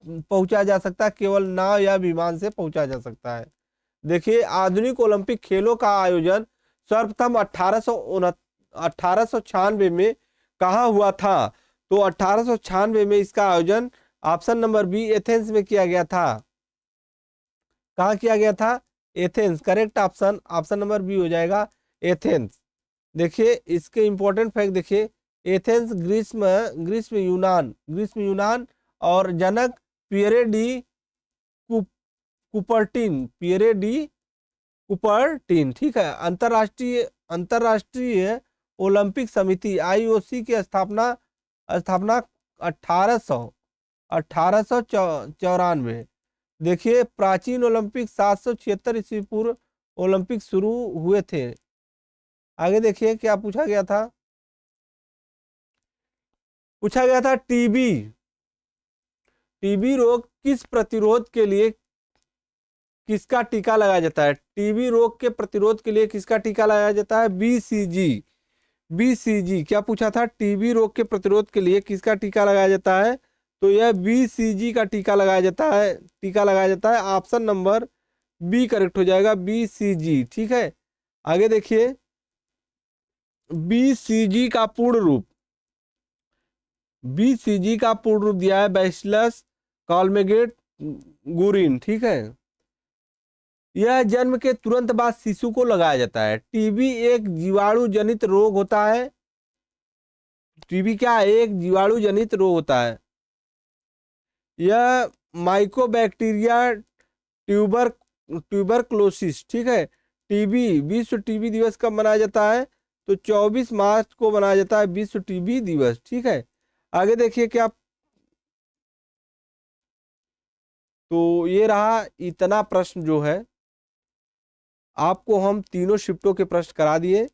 Speaker 1: पहुंचा जा सकता, केवल नाव या विमान से पहुंचा जा सकता है। देखिए आधुनिक ओलंपिक खेलों का आयोजन सर्वप्रथम 1896 में कहाँ हुआ था, तो 1896 में इसका आयोजन ऑप्शन नंबर बी एथेंस में किया गया था। कहाँ किया गया था, Athens. Correct option option number B हो जाएगा, एथेंस। देखिए इसके इंपॉर्टेंट फैक्ट देखिए, एथेंस ग्रीस में यूनान और जनक Pierre de Coubertin, Pierre de Coubertin, ठीक है। अंतरराष्ट्रीय अंतरराष्ट्रीय ओलंपिक समिति आईओसी की स्थापना स्थापना 1894। देखिए, प्राचीन ओलंपिक 776 ईस्वी पूर्व ओलंपिक शुरू हुए थे। आगे देखिए क्या पूछा गया था। पूछा गया था टीबी टीबी रोग किस प्रतिरोध के लिए किसका टीका लगाया जाता है। टीबी रोग के प्रतिरोध के लिए किसका टीका लगाया जाता है। बीसीजी। बीसीजी क्या पूछा था, टीबी रोग के प्रतिरोध के लिए किसका टीका लगाया जाता है, तो यह बीसीजी का टीका लगाया जाता है। ऑप्शन नंबर बी करेक्ट हो जाएगा, बीसीजी, ठीक है। आगे देखिए, बीसीजी का पूर्ण रूप, बीसीजी का पूर्ण रूप दिया है बैसिलस कॉलमेगेट गुरिन, ठीक है। यह जन्म के तुरंत बाद शिशु को लगाया जाता है। टीबी एक जीवाणु जनित रोग होता है। टीबी क्या है, एक जीवाणु जनित रोग होता है। यह माइकोबैक्टीरिया ट्यूबरक्लोसिस, ठीक है। टीबी, विश्व टीबी दिवस कब मनाया जाता है, तो 24 मार्च को मनाया जाता है विश्व टीबी दिवस, ठीक है। आगे देखिए क्या, तो ये रहा इतना प्रश्न जो है आपको हम तीनों शिफ्टों के प्रश्न करा दिए।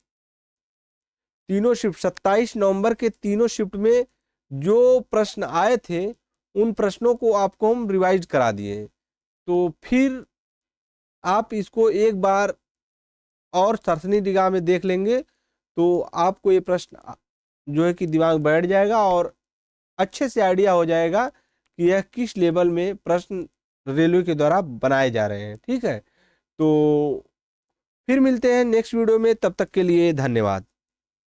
Speaker 1: तीनों शिफ्ट 27 नवंबर के तीनों शिफ्ट में जो प्रश्न आए थे उन प्रश्नों को आपको हम रिवाइज करा दिए। तो फिर आप इसको एक बार और सरसनी निगाह में देख लेंगे तो आपको ये प्रश्न जो है कि दिमाग बैठ जाएगा और अच्छे से आइडिया हो जाएगा कि यह किस लेवल में प्रश्न रेलवे के द्वारा बनाए जा रहे हैं, ठीक है। तो फिर मिलते हैं नेक्स्ट वीडियो में, तब तक के लिए धन्यवाद।